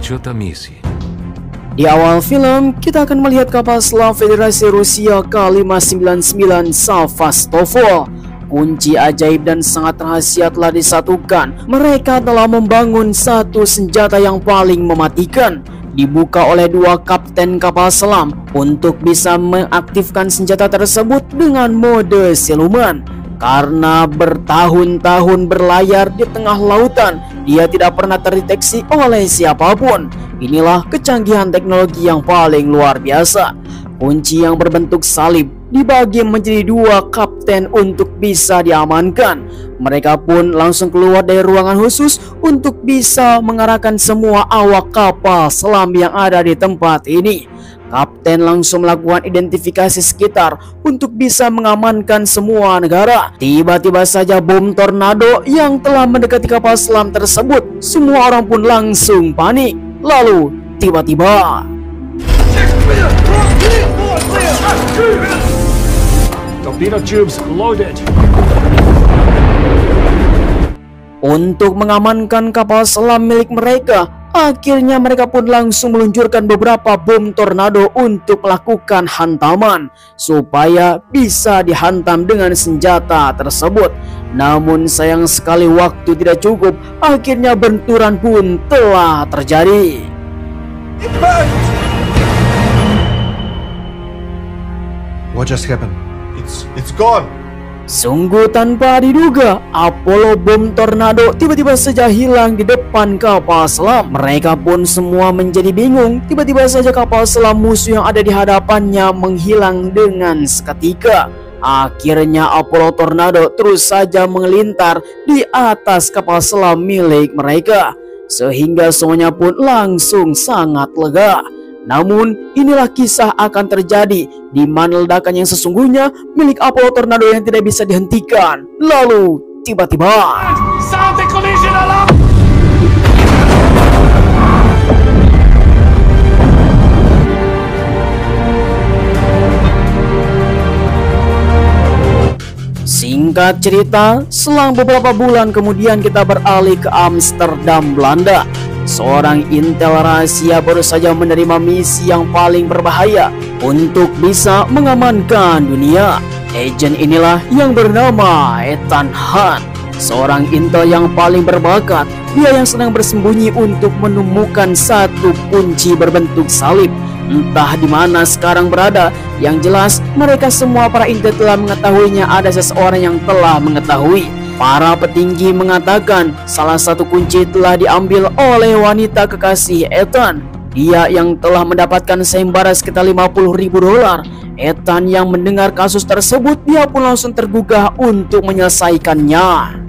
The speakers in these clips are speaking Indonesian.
Отчет о миссии. Di awal film, kita akan melihat kapal selam Federasi Rusia K-599 Sevastopol. Kunci ajaib dan sangat rahasia telah disatukan. Mereka telah membangun satu senjata yang paling mematikan. Dibuka oleh dua kapten kapal selam untuk bisa mengaktifkan senjata tersebut dengan mode siluman. Karena bertahun-tahun berlayar di tengah lautan, dia tidak pernah terdeteksi oleh siapapun. Inilah kecanggihan teknologi yang paling luar biasa. Kunci yang berbentuk salib dibagi menjadi dua kapten untuk bisa diamankan. Mereka pun langsung keluar dari ruangan khusus untuk bisa mengarahkan semua awak kapal selam yang ada di tempat ini. Kapten langsung melakukan identifikasi sekitar untuk bisa mengamankan semua negara. Tiba-tiba saja bom tornado yang telah mendekati kapal selam tersebut. Semua orang pun langsung panik. Lalu tiba-tiba Torpedo tubes loaded. Untuk mengamankan kapal selam milik mereka, akhirnya mereka pun langsung meluncurkan beberapa bom tornado untuk melakukan hantaman supaya bisa dihantam dengan senjata tersebut. Namun sayang sekali waktu tidak cukup, akhirnya benturan pun telah terjadi. What just happened? It's gone. Sungguh tanpa diduga, Apollo bom tornado tiba-tiba saja hilang di depan kapal selam. Mereka pun semua menjadi bingung. Tiba-tiba saja kapal selam musuh yang ada di hadapannya menghilang dengan seketika. Akhirnya Apollo tornado terus saja mengelintar di atas kapal selam milik mereka, sehingga semuanya pun langsung sangat lega. Namun inilah kisah akan terjadi di mana ledakan yang sesungguhnya milik Apollo tornado yang tidak bisa dihentikan. Lalu tiba-tiba singkat cerita, selang beberapa bulan kemudian kita beralih ke Amsterdam, Belanda. Seorang intel rahasia baru saja menerima misi yang paling berbahaya untuk bisa mengamankan dunia. Agen inilah yang bernama Ethan Hunt, seorang intel yang paling berbakat. Dia yang sedang bersembunyi untuk menemukan satu kunci berbentuk salib. Entah di mana sekarang berada. Yang jelas mereka semua para intel telah mengetahuinya. Ada seseorang yang telah mengetahui. Para petinggi mengatakan salah satu kunci telah diambil oleh wanita kekasih Ethan. Dia yang telah mendapatkan sayembara sekitar $50.000. Ethan yang mendengar kasus tersebut, dia pun langsung tergugah untuk menyelesaikannya.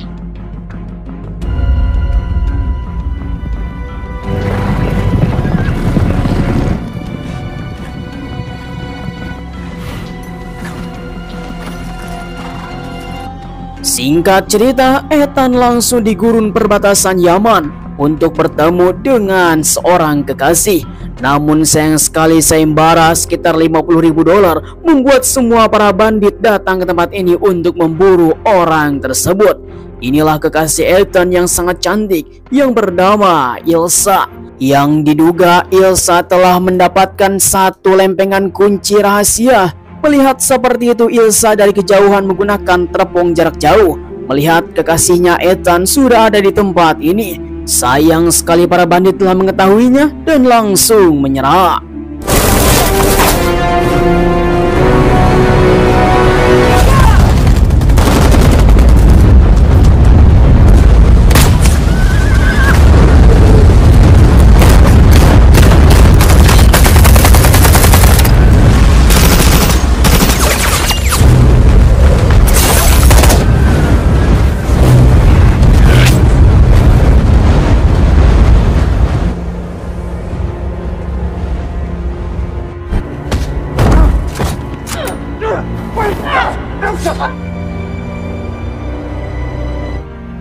Singkat cerita, Ethan langsung di gurun perbatasan Yaman untuk bertemu dengan seorang kekasih. Namun sayang sekali sayembara sekitar $50.000 membuat semua para bandit datang ke tempat ini untuk memburu orang tersebut. Inilah kekasih Ethan yang sangat cantik yang bernama Ilsa. Yang diduga Ilsa telah mendapatkan satu lempengan kunci rahasia. Melihat seperti itu, Ilsa dari kejauhan menggunakan teropong jarak jauh. Melihat kekasihnya Ethan sudah ada di tempat ini. Sayang sekali para bandit telah mengetahuinya dan langsung menyerah.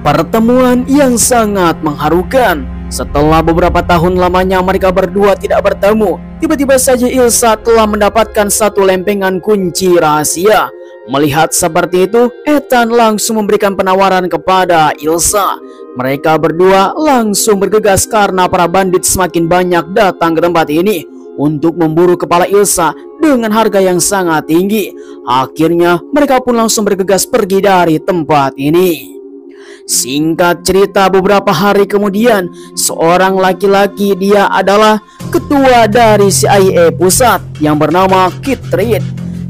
Pertemuan yang sangat mengharukan. Setelah beberapa tahun lamanya mereka berdua tidak bertemu, tiba-tiba saja Ilsa telah mendapatkan satu lempengan kunci rahasia. Melihat seperti itu, Ethan langsung memberikan penawaran kepada Ilsa. Mereka berdua langsung bergegas karena para bandit semakin banyak datang ke tempat ini untuk memburu kepala Ilsa dengan harga yang sangat tinggi. Akhirnya mereka pun langsung bergegas pergi dari tempat ini. Singkat cerita, beberapa hari kemudian seorang laki-laki, dia adalah ketua dari CIA pusat yang bernama Kit Reed.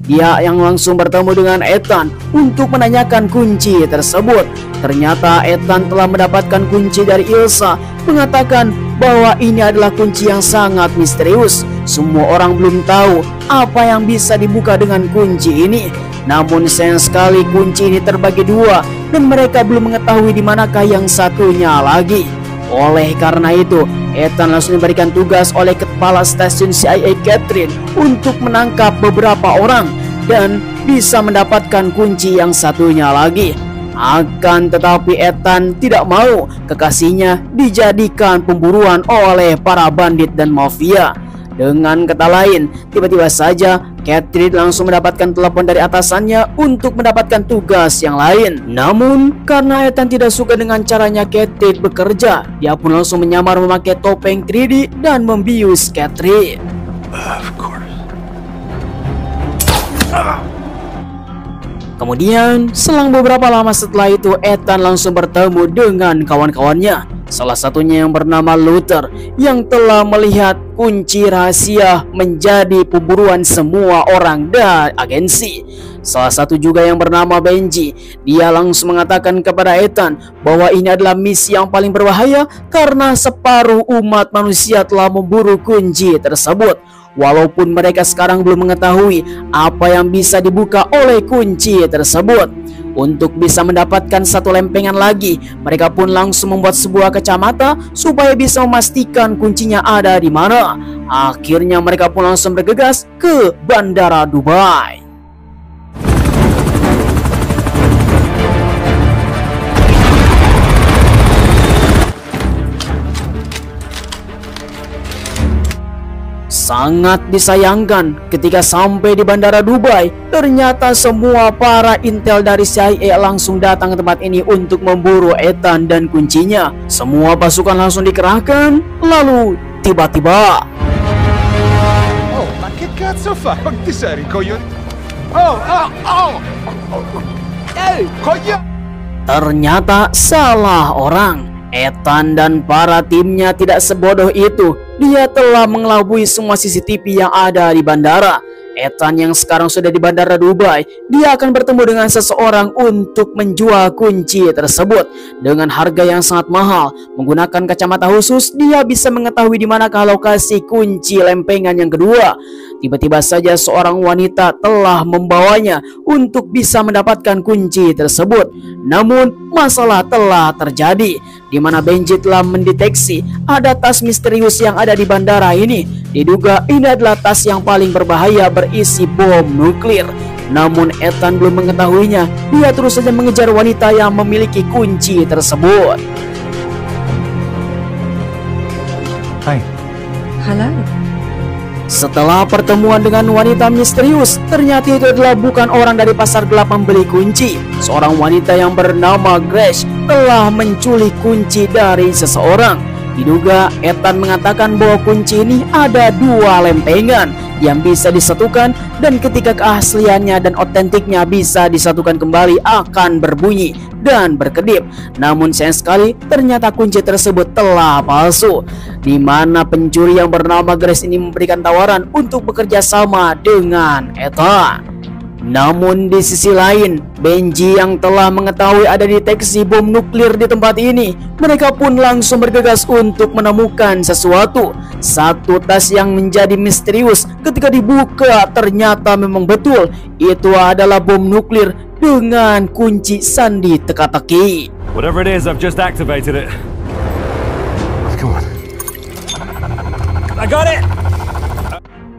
Dia yang langsung bertemu dengan Ethan untuk menanyakan kunci tersebut. Ternyata Ethan telah mendapatkan kunci dari Ilsa, mengatakan bahwa ini adalah kunci yang sangat misterius. Semua orang belum tahu apa yang bisa dibuka dengan kunci ini. Namun sayang sekali kunci ini terbagi dua dan mereka belum mengetahui di manakah yang satunya lagi. Oleh karena itu, Ethan langsung diberikan tugas oleh kepala stasiun CIA Catherine untuk menangkap beberapa orang dan bisa mendapatkan kunci yang satunya lagi. Akan tetapi Ethan tidak mau kekasihnya dijadikan pemburuan oleh para bandit dan mafia. Dengan kata lain, tiba-tiba saja Catherine langsung mendapatkan telepon dari atasannya untuk mendapatkan tugas yang lain. Namun karena Ethan tidak suka dengan caranya Catherine bekerja, dia pun langsung menyamar memakai topeng 3D dan membius Catherine. Of course. Kemudian selang beberapa lama setelah itu, Ethan langsung bertemu dengan kawan-kawannya. Salah satunya yang bernama Luther yang telah melihat kunci rahasia menjadi pemburuan semua orang dan agensi. Salah satu juga yang bernama Benji, dia langsung mengatakan kepada Ethan bahwa ini adalah misi yang paling berbahaya karena separuh umat manusia telah memburu kunci tersebut. Walaupun mereka sekarang belum mengetahui apa yang bisa dibuka oleh kunci tersebut. Untuk bisa mendapatkan satu lempengan lagi, mereka pun langsung membuat sebuah kacamata supaya bisa memastikan kuncinya ada di mana. Akhirnya mereka pun langsung bergegas ke Bandara Dubai. Sangat disayangkan ketika sampai di Bandara Dubai, ternyata semua para intel dari CIA langsung datang ke tempat ini untuk memburu Ethan dan kuncinya. Semua pasukan langsung dikerahkan, lalu tiba-tiba Oh, ma che cazzo fa? Ma ti sei ricoglioni? Oh, oh, oh! Ehi, coglione! ternyata salah orang. Ethan dan para timnya tidak sebodoh itu. Dia telah mengelabui semua CCTV yang ada di bandara. Ethan yang sekarang sudah di Bandara Dubai, dia akan bertemu dengan seseorang untuk menjual kunci tersebut dengan harga yang sangat mahal. Menggunakan kacamata khusus, dia bisa mengetahui di manakah lokasi kunci lempengan yang kedua. Tiba-tiba saja seorang wanita telah membawanya untuk bisa mendapatkan kunci tersebut. Namun masalah telah terjadi, di mana Benji telah mendeteksi ada tas misterius yang ada di bandara ini. Diduga ini adalah tas yang paling berbahaya berisi bom nuklir. Namun Ethan belum mengetahuinya. Dia terus saja mengejar wanita yang memiliki kunci tersebut. Hai. Halo. Setelah pertemuan dengan wanita misterius, ternyata itu adalah bukan orang dari pasar gelap membeli kunci. Seorang wanita yang bernama Grace telah menculik kunci dari seseorang. Diduga Ethan mengatakan bahwa kunci ini ada dua lempengan yang bisa disatukan, dan ketika keasliannya dan otentiknya bisa disatukan kembali akan berbunyi dan berkedip. Namun sayang sekali ternyata kunci tersebut telah palsu, di mana pencuri yang bernama Grace ini memberikan tawaran untuk bekerja sama dengan Ethan. Namun di sisi lain, Benji yang telah mengetahui ada deteksi bom nuklir di tempat ini, mereka pun langsung bergegas untuk menemukan sesuatu. Satu tas yang menjadi misterius. Ketika dibuka ternyata memang betul itu adalah bom nuklir dengan kunci sandi teka-teki. Whatever it is, I've just activated it. Come on. I got it!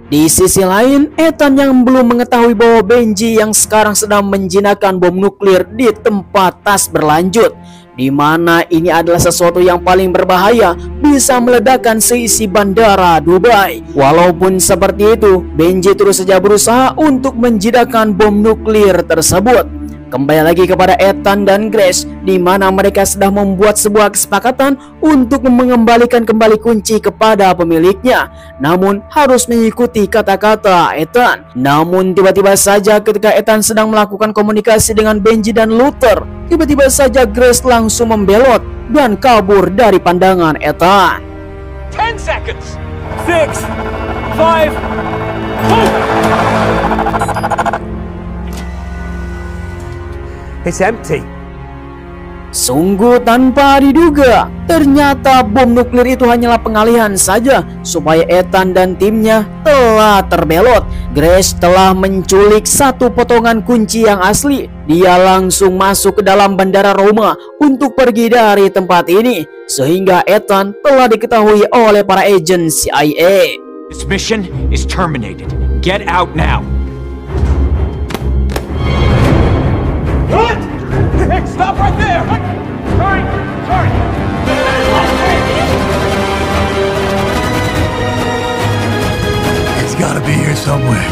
Di sisi lain, Ethan yang belum mengetahui bahwa Benji yang sekarang sedang menjinakkan bom nuklir di tempat tas berlanjut, di mana ini adalah sesuatu yang paling berbahaya, bisa meledakkan seisi bandara Dubai. Walaupun seperti itu, Benji terus saja berusaha untuk menjinakkan bom nuklir tersebut. Kembali lagi kepada Ethan dan Grace, di mana mereka sudah membuat sebuah kesepakatan untuk mengembalikan kembali kunci kepada pemiliknya. Namun harus mengikuti kata-kata Ethan. Namun tiba-tiba saja ketika Ethan sedang melakukan komunikasi dengan Benji dan Luther, tiba-tiba saja Grace langsung membelot dan kabur dari pandangan Ethan. 10 seconds. 6, 5, 4. It's empty. Sungguh tanpa diduga, ternyata bom nuklir itu hanyalah pengalihan saja supaya Ethan dan timnya telah terbelot. Grace telah menculik satu potongan kunci yang asli. Dia langsung masuk ke dalam bandara Roma untuk pergi dari tempat ini, sehingga Ethan telah diketahui oleh para agen CIA. This mission is terminated. Get out now. What? Hey, stop right there! Sorry. It's gotta be here somewhere.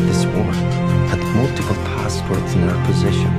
This war had multiple passwords in our possession.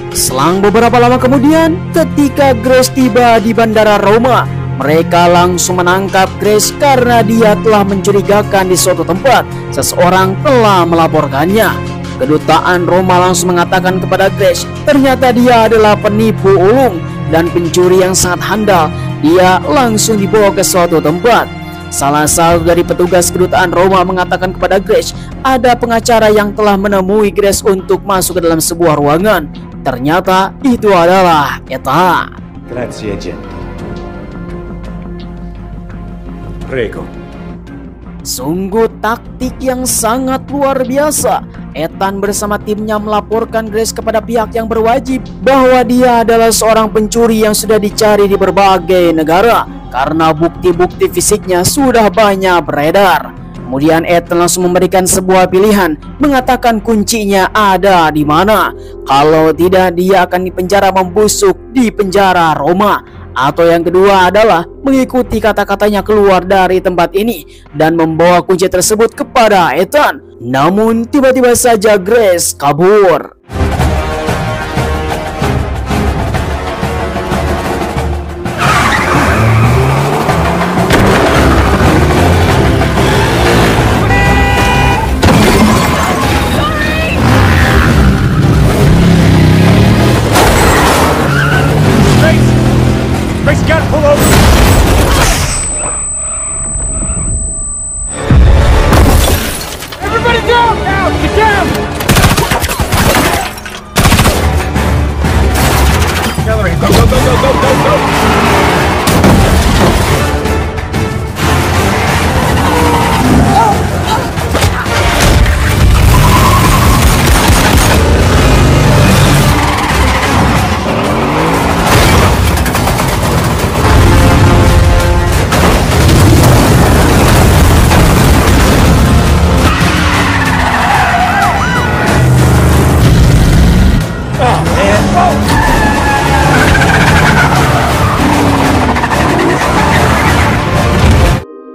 Selang beberapa lama kemudian, ketika Grace tiba di bandara Roma, mereka langsung menangkap Grace karena dia telah mencurigakan di suatu tempat. Seseorang telah melaporkannya. Kedutaan Roma langsung mengatakan kepada Grace, ternyata dia adalah penipu ulung dan pencuri yang sangat handal. Dia langsung dibawa ke suatu tempat. Salah satu dari petugas kedutaan Roma mengatakan kepada Grace, ada pengacara yang telah menemui Grace untuk masuk ke dalam sebuah ruangan. Ternyata itu adalah Ethan. Grazie, agente. Prego. Sungguh taktik yang sangat luar biasa. Ethan bersama timnya melaporkan Grace kepada pihak yang berwajib bahwa dia adalah seorang pencuri yang sudah dicari di berbagai negara karena bukti-bukti fisiknya sudah banyak beredar. Kemudian Ethan langsung memberikan sebuah pilihan, mengatakan kuncinya ada di mana. Kalau tidak, dia akan dipenjara membusuk di penjara Roma. Atau yang kedua adalah mengikuti kata-katanya keluar dari tempat ini dan membawa kunci tersebut kepada Ethan. Namun tiba-tiba saja Grace kabur. Grace, gotta pull over! Everybody down! Down! Get down! Accelerate! Go, go, go, go, go, go, go!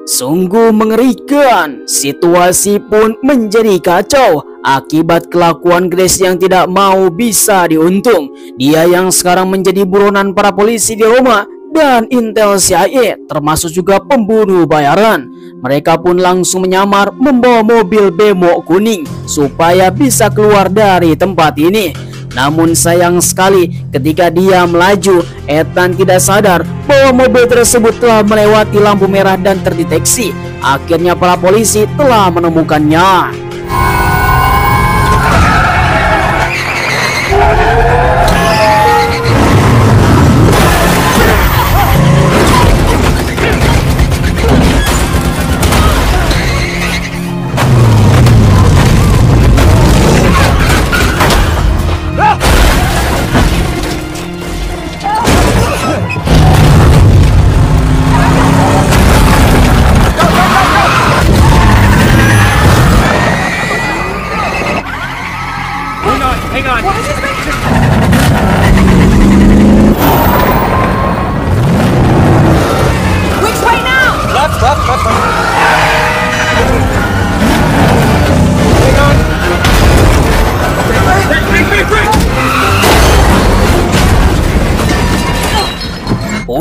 Sungguh mengerikan. Situasi pun menjadi kacau akibat kelakuan Grace yang tidak mau bisa diuntung. Dia yang sekarang menjadi buronan para polisi di Roma dan intel CIA, termasuk juga pembunuh bayaran. Mereka pun langsung menyamar membawa mobil bemo kuning supaya bisa keluar dari tempat ini. Namun sayang sekali, ketika dia melaju, Ethan tidak sadar bahwa mobil tersebut telah melewati lampu merah dan terdeteksi. Akhirnya para polisi telah menemukannya.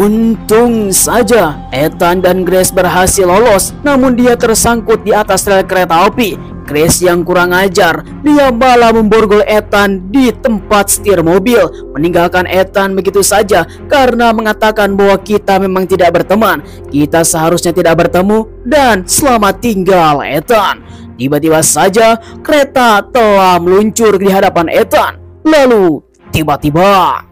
Untung saja Ethan dan Grace berhasil lolos, namun dia tersangkut di atas rel kereta api. Grace yang kurang ajar, dia malah memborgol Ethan di tempat setir mobil, meninggalkan Ethan begitu saja karena mengatakan bahwa kita memang tidak berteman, kita seharusnya tidak bertemu, dan selamat tinggal Ethan. Tiba-tiba saja kereta telah meluncur di hadapan Ethan. Lalu tiba-tiba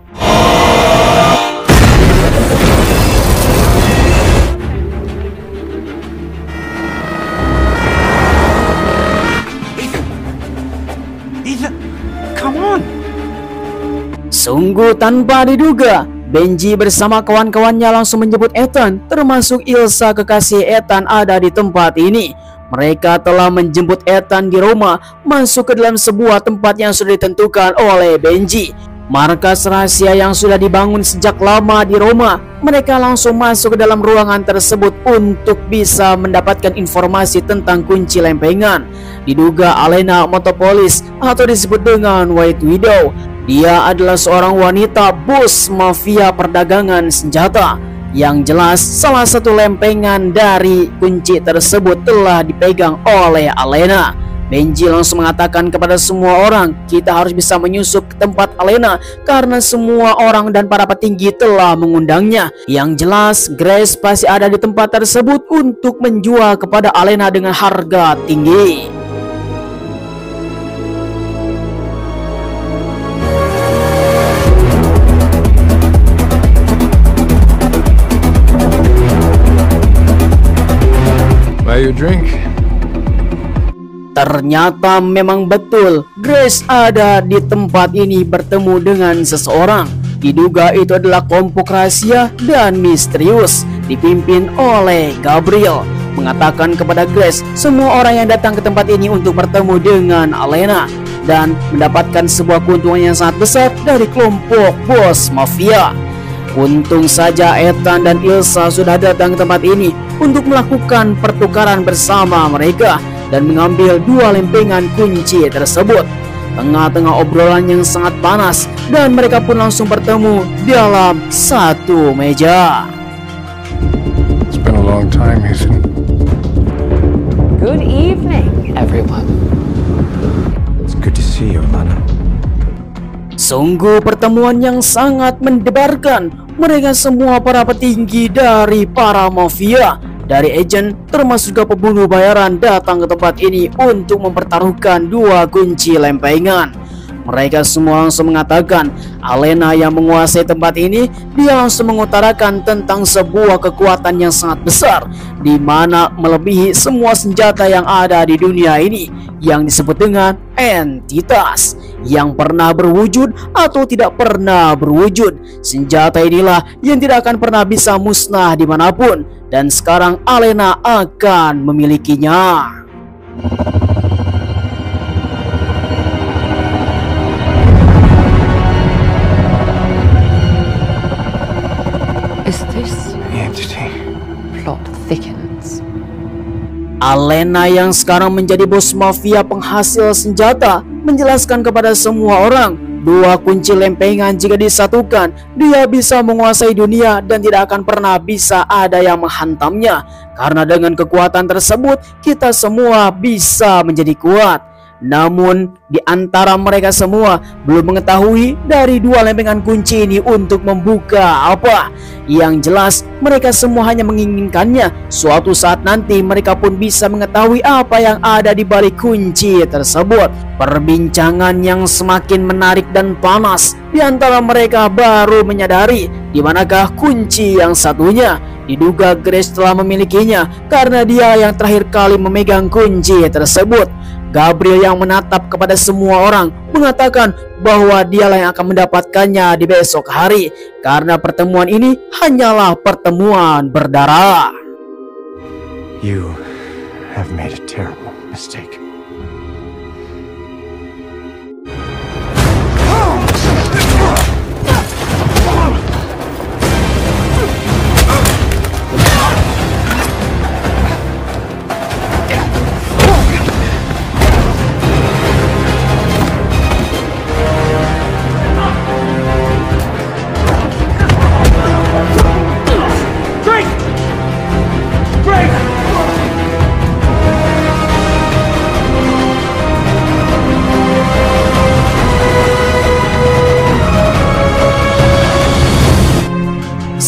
sungguh tanpa diduga, Benji bersama kawan-kawannya langsung menjemput Ethan, termasuk Ilsa kekasih Ethan ada di tempat ini. Mereka telah menjemput Ethan di Roma, masuk ke dalam sebuah tempat yang sudah ditentukan oleh Benji. Markas rahasia yang sudah dibangun sejak lama di Roma. Mereka langsung masuk ke dalam ruangan tersebut untuk bisa mendapatkan informasi tentang kunci lempengan. Diduga Alena Motopolis atau disebut dengan White Widow. Dia adalah seorang wanita bos mafia perdagangan senjata. Yang jelas salah satu lempengan dari kunci tersebut telah dipegang oleh Alena. Benji langsung mengatakan kepada semua orang, kita harus bisa menyusup ke tempat Alena karena semua orang dan para petinggi telah mengundangnya. Yang jelas Grace pasti ada di tempat tersebut untuk menjual kepada Alena dengan harga tinggi. Buy you a drink? Ternyata memang betul, Grace ada di tempat ini bertemu dengan seseorang. Diduga itu adalah kelompok rahasia dan misterius dipimpin oleh Gabriel. Mengatakan kepada Grace, semua orang yang datang ke tempat ini untuk bertemu dengan Alena dan mendapatkan sebuah keuntungan yang sangat besar dari kelompok bos mafia. Untung saja Ethan dan Ilsa sudah datang ke tempat ini untuk melakukan pertukaran bersama mereka dan mengambil dua lempengan kunci tersebut. Tengah-tengah obrolan yang sangat panas, dan mereka pun langsung bertemu dalam satu meja. It's been a long time, Ethan. Good evening, everyone. It's good to see you, Alana. Sungguh pertemuan yang sangat mendebarkan. Mereka semua para petinggi dari para mafia, dari agen termasuk juga pembunuh bayaran datang ke tempat ini untuk mempertaruhkan dua kunci lempengan. Mereka semua langsung mengatakan Alena yang menguasai tempat ini. Dia langsung mengutarakan tentang sebuah kekuatan yang sangat besar, di mana melebihi semua senjata yang ada di dunia ini, yang disebut dengan entitas yang pernah berwujud atau tidak pernah berwujud. Senjata inilah yang tidak akan pernah bisa musnah dimanapun, dan sekarang Alena akan memilikinya. Is this the entity? Plot thickens. Alena yang sekarang menjadi bos mafia penghasil senjata menjelaskan kepada semua orang, dua kunci lempengan jika disatukan, dia bisa menguasai dunia dan tidak akan pernah bisa ada yang menghantamnya. Karena dengan kekuatan tersebut, kita semua bisa menjadi kuat. Namun, di antara mereka semua belum mengetahui dari dua lempengan kunci ini untuk membuka apa. Yang jelas, mereka semua hanya menginginkannya. Suatu saat nanti mereka pun bisa mengetahui apa yang ada di balik kunci tersebut. Perbincangan yang semakin menarik dan panas. Di antara mereka baru menyadari di manakah kunci yang satunya. Diduga Grace telah memilikinya karena dia yang terakhir kali memegang kunci tersebut. Gabriel yang menatap kepada semua orang mengatakan bahwa dialah yang akan mendapatkannya di besok hari, karena pertemuan ini hanyalah pertemuan berdarah. You have made a terrible mistake.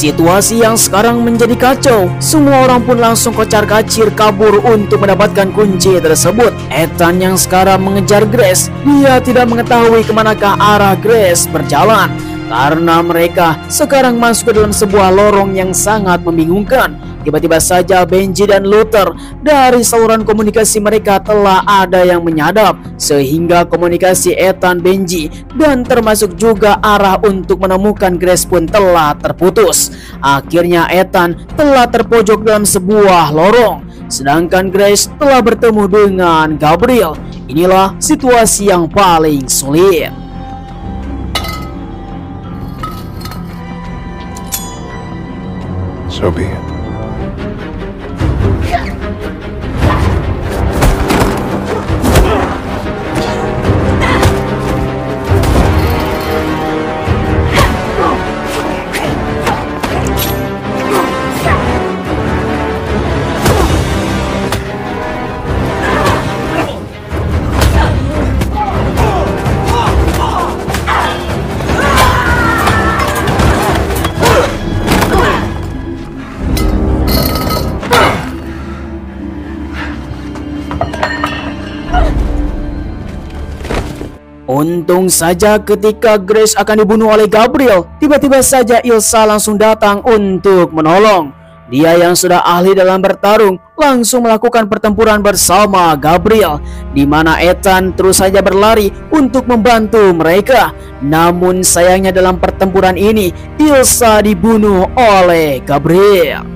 Situasi yang sekarang menjadi kacau. Semua orang pun langsung kocar-kacir kabur untuk mendapatkan kunci tersebut. Ethan yang sekarang mengejar Grace, dia tidak mengetahui kemanakah arah Grace berjalan, karena mereka sekarang masuk ke dalam sebuah lorong yang sangat membingungkan. Tiba-tiba saja Benji dan Luther, dari saluran komunikasi mereka telah ada yang menyadap, sehingga komunikasi Ethan, Benji, dan termasuk juga arah untuk menemukan Grace pun telah terputus. Akhirnya Ethan telah terpojok dalam sebuah lorong, sedangkan Grace telah bertemu dengan Gabriel. Inilah situasi yang paling sulit. So be it. Untung saja ketika Grace akan dibunuh oleh Gabriel, tiba-tiba saja Ilsa langsung datang untuk menolong. Dia yang sudah ahli dalam bertarung langsung melakukan pertempuran bersama Gabriel, di mana Ethan terus saja berlari untuk membantu mereka. Namun sayangnya dalam pertempuran ini Ilsa dibunuh oleh Gabriel.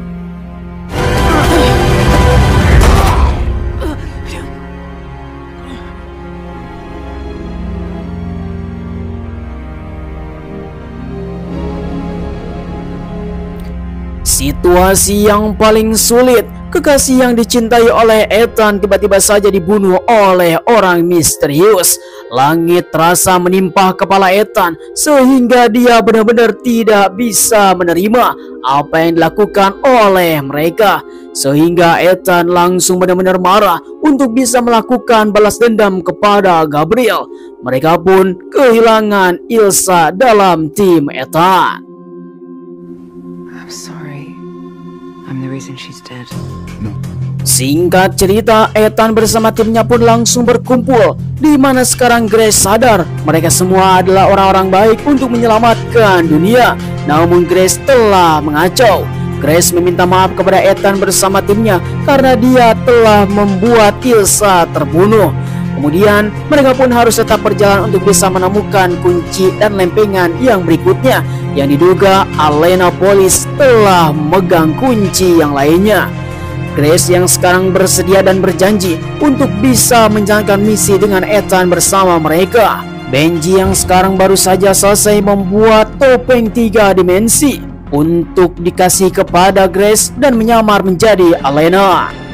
Situasi yang paling sulit, kekasih yang dicintai oleh Ethan tiba-tiba saja dibunuh oleh orang misterius. Langit terasa menimpa kepala Ethan sehingga dia benar-benar tidak bisa menerima apa yang dilakukan oleh mereka, sehingga Ethan langsung benar-benar marah untuk bisa melakukan balas dendam kepada Gabriel. Mereka pun kehilangan Ilsa dalam tim Ethan. I'm sorry. I'm the reason she's dead. Singkat cerita, Ethan bersama timnya pun langsung berkumpul, di mana sekarang Grace sadar mereka semua adalah orang-orang baik untuk menyelamatkan dunia. Namun Grace telah mengacau. Grace meminta maaf kepada Ethan bersama timnya karena dia telah membuat Ilsa terbunuh. Kemudian mereka pun harus tetap berjalan untuk bisa menemukan kunci dan lempengan yang berikutnya, yang diduga Alena Polis telah memegang kunci yang lainnya. Grace yang sekarang bersedia dan berjanji untuk bisa menjalankan misi dengan Ethan bersama mereka. Benji yang sekarang baru saja selesai membuat topeng 3 dimensi untuk dikasih kepada Grace dan menyamar menjadi Alena.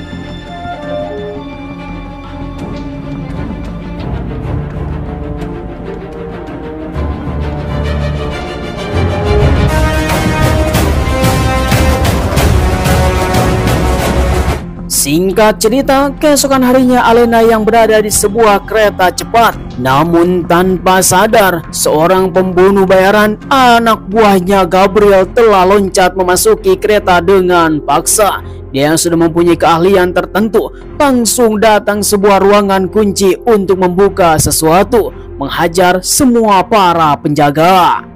Singkat cerita, keesokan harinya Alena yang berada di sebuah kereta cepat. Namun tanpa sadar, seorang pembunuh bayaran, anak buahnya Gabriel, telah loncat memasuki kereta dengan paksa. Dia yang sudah mempunyai keahlian tertentu langsung datang sebuah ruangan kunci untuk membuka sesuatu, menghajar semua para penjaga.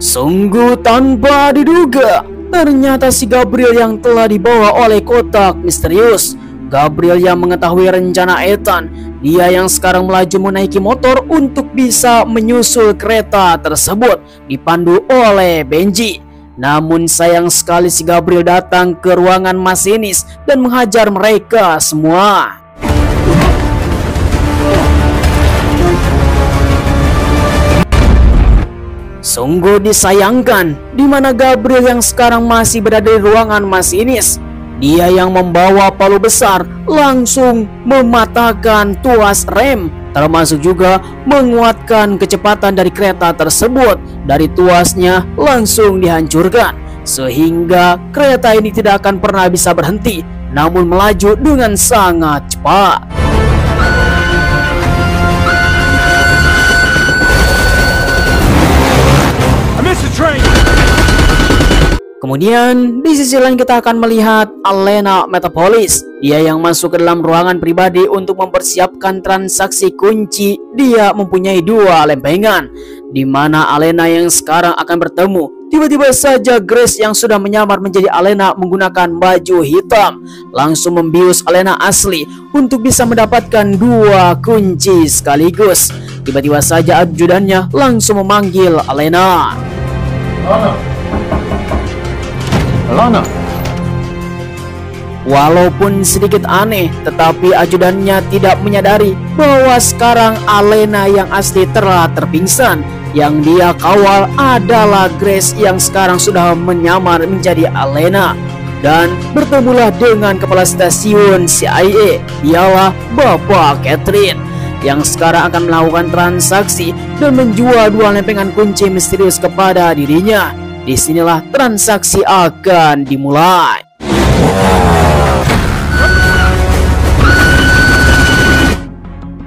Sungguh tanpa diduga, ternyata si Gabriel yang telah dibawa oleh kotak misterius. Gabriel yang mengetahui rencana Ethan, dia yang sekarang melaju menaiki motor untuk bisa menyusul kereta tersebut, dipandu oleh Benji. Namun sayang sekali si Gabriel datang ke ruangan masinis dan menghajar mereka semua. Sungguh disayangkan, di mana Gabriel yang sekarang masih berada di ruangan masinis, dia yang membawa palu besar langsung mematahkan tuas rem, termasuk juga menguatkan kecepatan dari kereta tersebut. Dari tuasnya langsung dihancurkan, sehingga kereta ini tidak akan pernah bisa berhenti, namun melaju dengan sangat cepat. Kemudian di sisi lain kita akan melihat Alena Metropolis. Dia yang masuk ke dalam ruangan pribadi untuk mempersiapkan transaksi kunci. Dia mempunyai 2 lempengan, di mana Alena yang sekarang akan bertemu. Tiba-tiba saja Grace yang sudah menyamar menjadi Alena menggunakan baju hitam langsung membius Alena asli untuk bisa mendapatkan 2 kunci sekaligus. Tiba-tiba saja ajudannya langsung memanggil Alena. Alana. Walaupun sedikit aneh, tetapi ajudannya tidak menyadari bahwa sekarang Alena yang asli telah terpingsan. Yang dia kawal adalah Grace yang sekarang sudah menyamar menjadi Alena. Dan bertemulah dengan kepala stasiun CIA, ialah Bapak Catherine, yang sekarang akan melakukan transaksi dan menjual 2 lempengan kunci misterius kepada dirinya. Disinilah transaksi akan dimulai.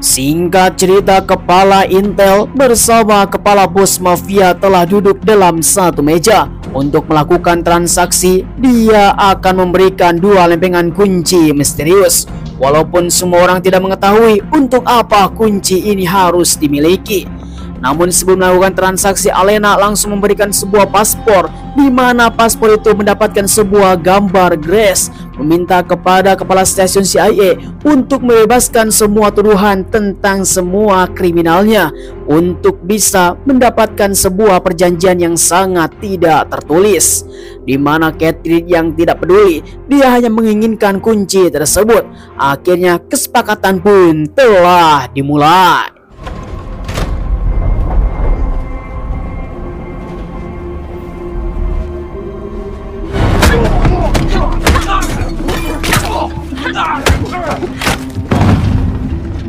Singkat cerita, kepala Intel bersama kepala bos mafia telah duduk dalam satu meja untuk melakukan transaksi. Dia akan memberikan 2 lempengan kunci misterius. Walaupun semua orang tidak mengetahui untuk apa kunci ini harus dimiliki. Namun sebelum melakukan transaksi, Alena langsung memberikan sebuah paspor, di mana paspor itu mendapatkan sebuah gambar Grace, meminta kepada kepala stasiun CIA untuk membebaskan semua tuduhan tentang semua kriminalnya, untuk bisa mendapatkan sebuah perjanjian yang sangat tidak tertulis, di mana Catherine yang tidak peduli, dia hanya menginginkan kunci tersebut. Akhirnya kesepakatan pun telah dimulai.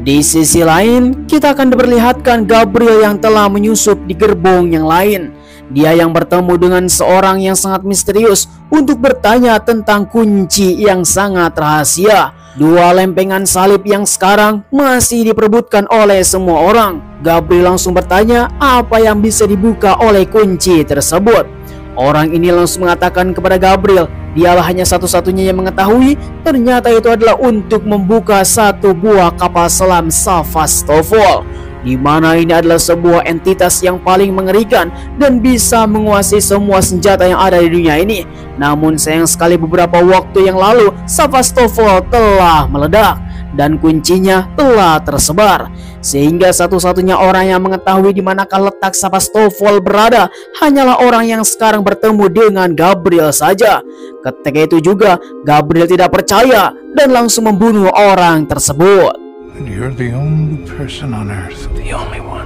Di sisi lain, kita akan diperlihatkan Gabriel yang telah menyusup di gerbong yang lain. Dia yang bertemu dengan seorang yang sangat misterius untuk bertanya tentang kunci yang sangat rahasia. 2 lempengan salib yang sekarang masih diperebutkan oleh semua orang. Gabriel langsung bertanya apa yang bisa dibuka oleh kunci tersebut. Orang ini langsung mengatakan kepada Gabriel, dialah hanya satu-satunya yang mengetahui. Ternyata itu adalah untuk membuka 1 buah kapal selam Sevastopol, di mana ini adalah sebuah entitas yang paling mengerikan dan bisa menguasai semua senjata yang ada di dunia ini. Namun sayang sekali beberapa waktu yang lalu Sevastopol telah meledak dan kuncinya telah tersebar, sehingga satu-satunya orang yang mengetahui di manakah letak Sevastopol berada hanyalah orang yang sekarang bertemu dengan Gabriel saja. Ketika itu juga Gabriel tidak percaya dan langsung membunuh orang tersebut. And you're the only person on Earth. The only one.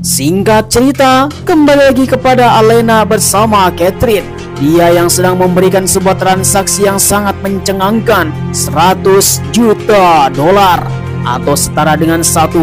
Singkat cerita, kembali lagi kepada Alena bersama Catherine. Dia yang sedang memberikan sebuah transaksi yang sangat mencengangkan, 100 juta dolar atau setara dengan 1,8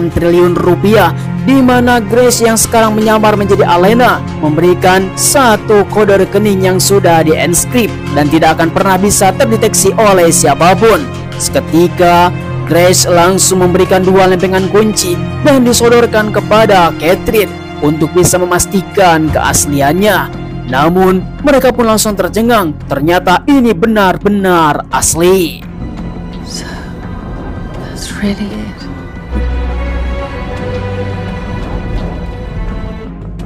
triliun rupiah, di mana Grace yang sekarang menyamar menjadi Alena memberikan 1 kode rekening yang sudah di-enskrip dan tidak akan pernah bisa terdeteksi oleh siapapun. Seketika Grace langsung memberikan 2 lempengan kunci dan disodorkan kepada Catherine untuk bisa memastikan keasliannya. Namun mereka pun langsung tercengang, ternyata ini benar-benar asli. So, that's really it.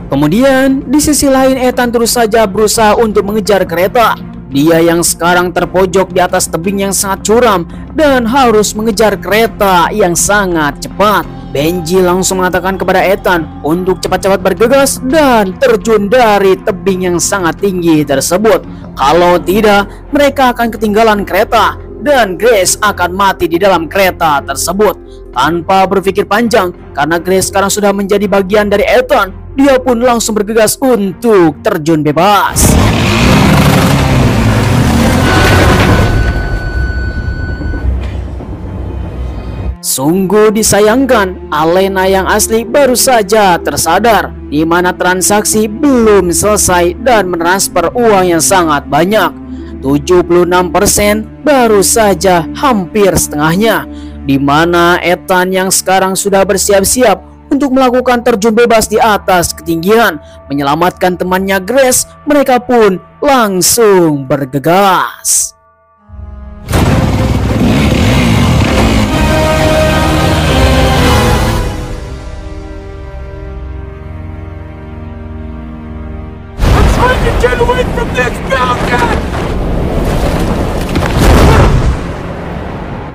Kemudian di sisi lain, Ethan terus saja berusaha untuk mengejar kereta. Dia yang sekarang terpojok di atas tebing yang sangat curam dan harus mengejar kereta yang sangat cepat. Benji langsung mengatakan kepada Ethan untuk cepat-cepat bergegas dan terjun dari tebing yang sangat tinggi tersebut. Kalau tidak, mereka akan ketinggalan kereta dan Grace akan mati di dalam kereta tersebut. Tanpa berpikir panjang, karena Grace sekarang sudah menjadi bagian dari Ethan, dia pun langsung bergegas untuk terjun bebas. Sungguh disayangkan, Alena yang asli baru saja tersadar. di mana transaksi belum selesai dan mentransfer uang yang sangat banyak. 76% baru saja hampir setengahnya, di mana Ethan yang sekarang sudah bersiap-siap untuk melakukan terjun bebas di atas ketinggian menyelamatkan temannya Grace. Mereka pun langsung bergegas. I'm trying to get away from this mountain!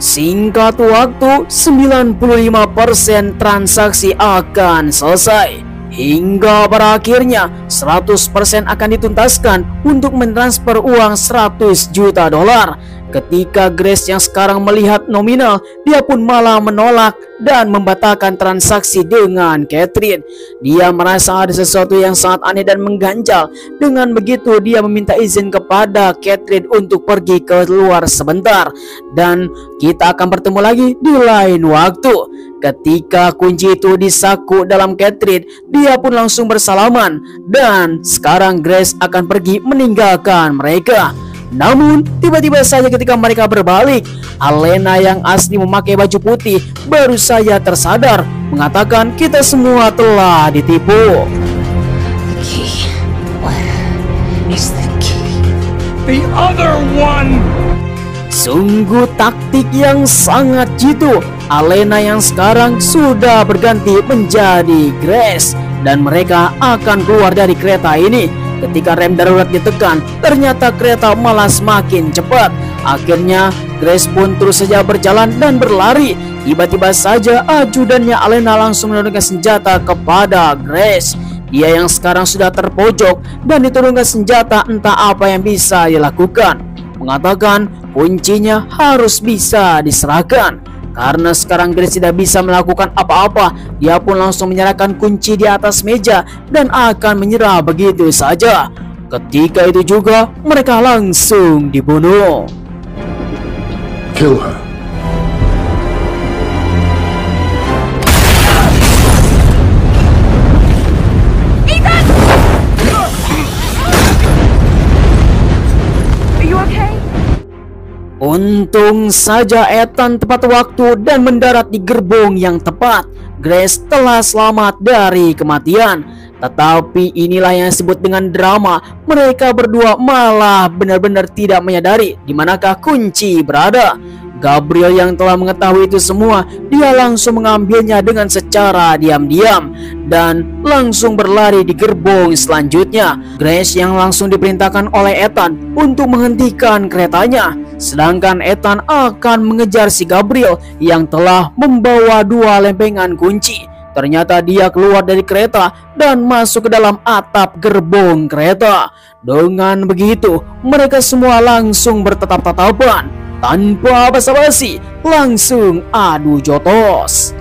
Singkat waktu, 95% transaksi akan selesai. Hingga pada akhirnya 100% akan dituntaskan untuk mentransfer uang 100 juta dolar. Ketika Grace yang sekarang melihat nominal, dia pun malah menolak dan membatalkan transaksi dengan Catherine. Dia merasa ada sesuatu yang sangat aneh dan mengganjal. Dengan begitu dia meminta izin kepada Catherine untuk pergi keluar sebentar. Dan kita akan bertemu lagi di lain waktu. Ketika kunci itu disaku dalam Catherine, dia pun langsung bersalaman. Dan sekarang Grace akan pergi meninggalkan mereka. Namun tiba-tiba saja ketika mereka berbalik, Alena yang asli memakai baju putih baru saja tersadar, mengatakan kita semua telah ditipu. The key. Where is the key? The other one! Sungguh taktik yang sangat jitu. Alena yang sekarang sudah berganti menjadi Grace, dan mereka akan keluar dari kereta ini. Ketika rem darurat ditekan, ternyata kereta malah semakin cepat. Akhirnya Grace pun terus saja berjalan dan berlari. Tiba-tiba saja ajudannya Alena langsung menurunkan senjata kepada Grace. Dia yang sekarang sudah terpojok dan diturunkan senjata, entah apa yang bisa dilakukan. Mengatakan kuncinya harus bisa diserahkan. Karena sekarang Grace tidak bisa melakukan apa-apa, dia pun langsung menyerahkan kunci di atas meja dan akan menyerah begitu saja. Ketika itu juga mereka langsung dibunuh. Kill her. Are you okay? Untung saja Ethan tepat waktu dan mendarat di gerbong yang tepat. Grace telah selamat dari kematian. Tetapi inilah yang disebut dengan drama. Mereka berdua malah benar-benar tidak menyadari di manakah kunci berada. Gabriel yang telah mengetahui itu semua, dia langsung mengambilnya dengan secara diam-diam dan langsung berlari di gerbong selanjutnya. Grace yang langsung diperintahkan oleh Ethan untuk menghentikan keretanya, sedangkan Ethan akan mengejar si Gabriel yang telah membawa 2 lempengan kunci. Ternyata dia keluar dari kereta dan masuk ke dalam atap gerbong kereta. Dengan begitu, mereka semua langsung bertatap-tatapan. Tanpa basa-basi, langsung adu jotos.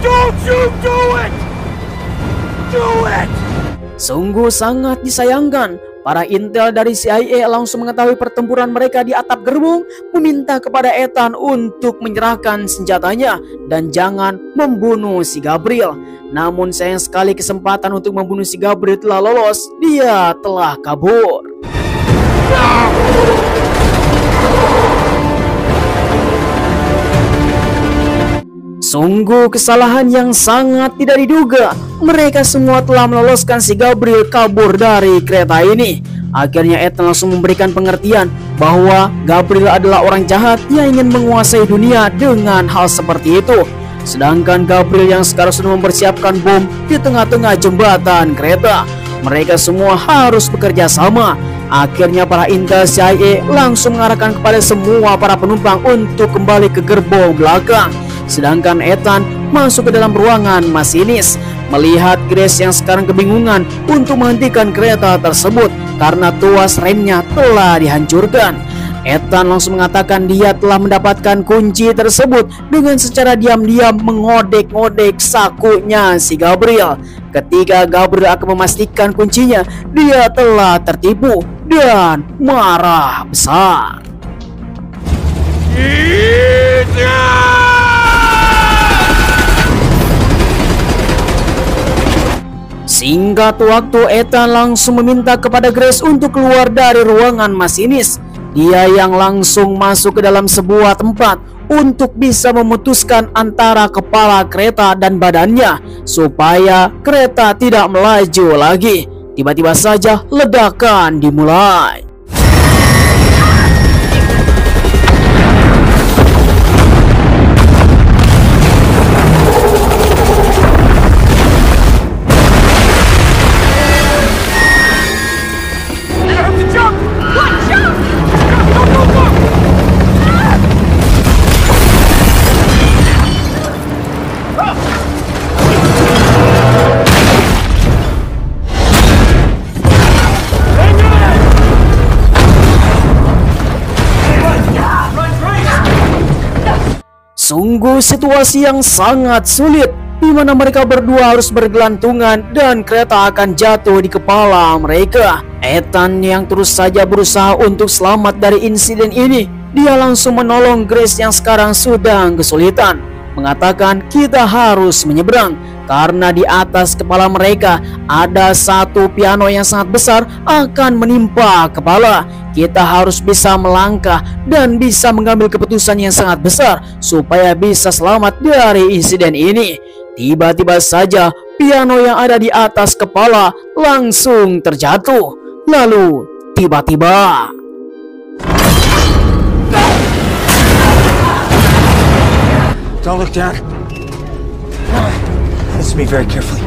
Don't you do it! Do it! Sungguh sangat disayangkan. Para intel dari CIA langsung mengetahui pertempuran mereka di atap gerbong, meminta kepada Ethan untuk menyerahkan senjatanya dan jangan membunuh si Gabriel. Namun sayang sekali kesempatan untuk membunuh si Gabriel telah lolos, dia telah kabur. Sungguh kesalahan yang sangat tidak diduga. Mereka semua telah meloloskan si Gabriel kabur dari kereta ini. Akhirnya Ethan langsung memberikan pengertian bahwa Gabriel adalah orang jahat yang ingin menguasai dunia dengan hal seperti itu. Sedangkan Gabriel yang sekarang sudah mempersiapkan bom di tengah-tengah jembatan kereta. Mereka semua harus bekerja sama. Akhirnya para intel CIA langsung mengarahkan kepada semua para penumpang untuk kembali ke gerbong belakang. Sedangkan Ethan masuk ke dalam ruangan masinis. Melihat Grace yang sekarang kebingungan untuk menghentikan kereta tersebut karena tuas remnya telah dihancurkan. Ethan langsung mengatakan dia telah mendapatkan kunci tersebut dengan secara diam-diam mengodek-ngodek sakunya si Gabriel. Ketika Gabriel akan memastikan kuncinya, dia telah tertipu dan marah besar. Singkat waktu, Ethan langsung meminta kepada Grace untuk keluar dari ruangan masinis. Dia yang langsung masuk ke dalam sebuah tempat untuk bisa memutuskan antara kepala kereta dan badannya supaya kereta tidak melaju lagi. Tiba-tiba saja ledakan dimulai. Sungguh situasi yang sangat sulit, di mana mereka berdua harus bergelantungan dan kereta akan jatuh di kepala mereka. Ethan yang terus saja berusaha untuk selamat dari insiden ini, dia langsung menolong Grace yang sekarang sedang kesulitan, mengatakan kita harus menyeberang karena di atas kepala mereka ada satu piano yang sangat besar akan menimpa kepala. Kita harus bisa melangkah dan bisa mengambil keputusan yang sangat besar supaya bisa selamat dari insiden ini. Tiba-tiba saja piano yang ada di atas kepala langsung terjatuh. Lalu tiba-tiba Don't look down. Listen to me very carefully.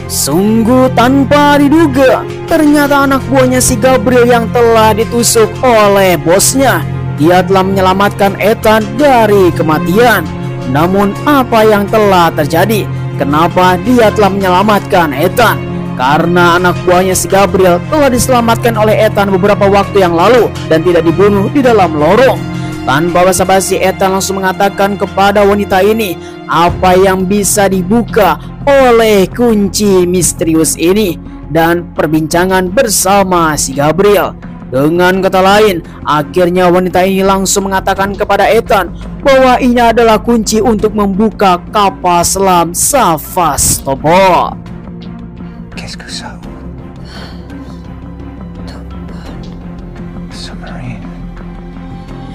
Sungguh tanpa diduga, ternyata anak buahnya si Gabriel yang telah ditusuk oleh bosnya. Dia telah menyelamatkan Ethan dari kematian. Namun apa yang telah terjadi? Kenapa dia telah menyelamatkan Ethan? Karena anak buahnya si Gabriel telah diselamatkan oleh Ethan beberapa waktu yang lalu dan tidak dibunuh di dalam lorong. Tanpa basa-basi, Ethan langsung mengatakan kepada wanita ini apa yang bisa dibuka oleh kunci misterius ini dan perbincangan bersama si Gabriel. Dengan kata lain, akhirnya wanita ini langsung mengatakan kepada Ethan bahwa ini adalah kunci untuk membuka kapal selam Sevastopol. Qu'est-ce que ça? Submarine.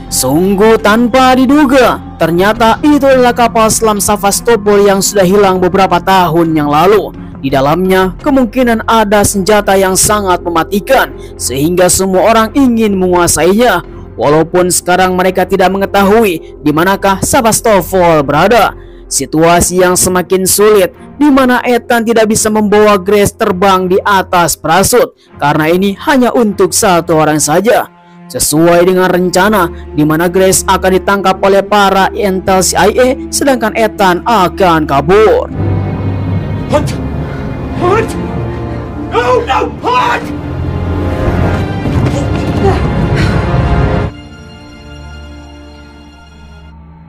Sungguh tanpa diduga, ternyata itu adalah kapal selam Sevastopol yang sudah hilang beberapa tahun yang lalu. Di dalamnya kemungkinan ada senjata yang sangat mematikan sehingga semua orang ingin menguasainya. Walaupun sekarang mereka tidak mengetahui di manakah Sevastopol berada. Situasi yang semakin sulit di mana Ethan tidak bisa membawa Grace terbang di atas parasut karena ini hanya untuk satu orang saja. Sesuai dengan rencana di mana Grace akan ditangkap oleh para intel CIA sedangkan Ethan akan kabur. Hunt! Hunt! No, no, hunt!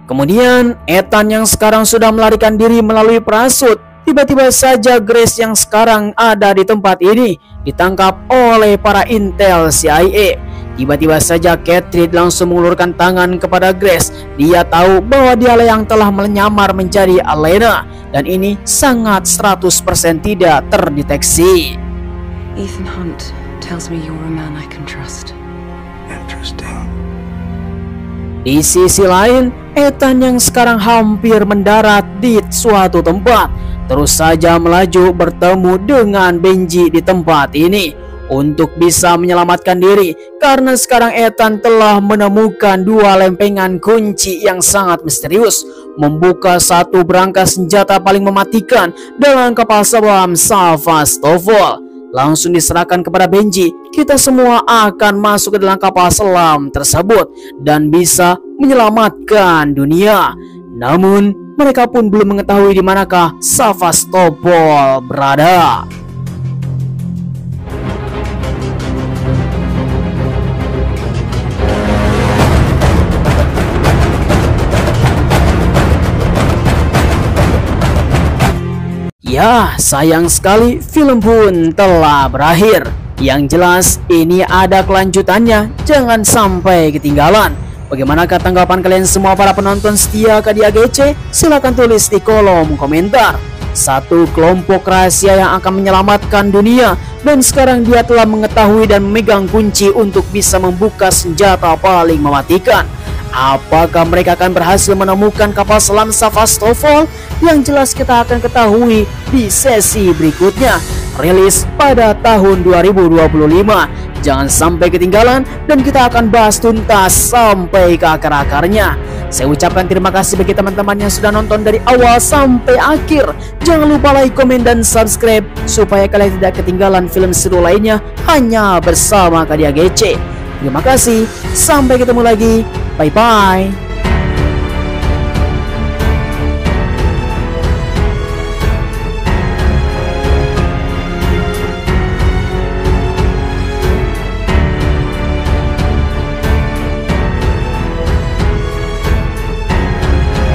Kemudian Ethan yang sekarang sudah melarikan diri melalui parasut, tiba-tiba saja Grace yang sekarang ada di tempat ini ditangkap oleh para intel CIA. Tiba-tiba saja Catherine langsung mengulurkan tangan kepada Grace. Dia tahu bahwa dialah yang telah menyamar menjadi Alena dan ini sangat 100% tidak terdeteksi. Ethan Hunt tells me you're a man I can trust. Interesting. Di sisi lain, Ethan yang sekarang hampir mendarat di suatu tempat terus saja melaju bertemu dengan Benji di tempat ini untuk bisa menyelamatkan diri karena sekarang Ethan telah menemukan dua lempengan kunci yang sangat misterius membuka satu berangkas senjata paling mematikan dalam kapal selam Sevastopol. langsung diserahkan kepada Benji, kita semua akan masuk ke dalam kapal selam tersebut dan bisa menyelamatkan dunia. Namun mereka pun belum mengetahui di manakah Sevastopol berada. Ya, sayang sekali film pun telah berakhir. Yang jelas ini ada kelanjutannya, jangan sampai ketinggalan. Bagaimanakah tanggapan kalian semua para penonton setia KDAGC? Silahkan tulis di kolom komentar. Satu kelompok rahasia yang akan menyelamatkan dunia, dan sekarang dia telah mengetahui dan memegang kunci untuk bisa membuka senjata paling mematikan. Apakah mereka akan berhasil menemukan kapal selam Sevastopol? Yang jelas kita akan ketahui di sesi berikutnya, rilis pada tahun 2025. Jangan sampai ketinggalan dan kita akan bahas tuntas sampai ke akar-akarnya. Saya ucapkan terima kasih bagi teman-teman yang sudah nonton dari awal sampai akhir. Jangan lupa like, komen, dan subscribe supaya kalian tidak ketinggalan film seru lainnya hanya bersama KDAGC. Terima kasih, sampai ketemu lagi. Bye-bye.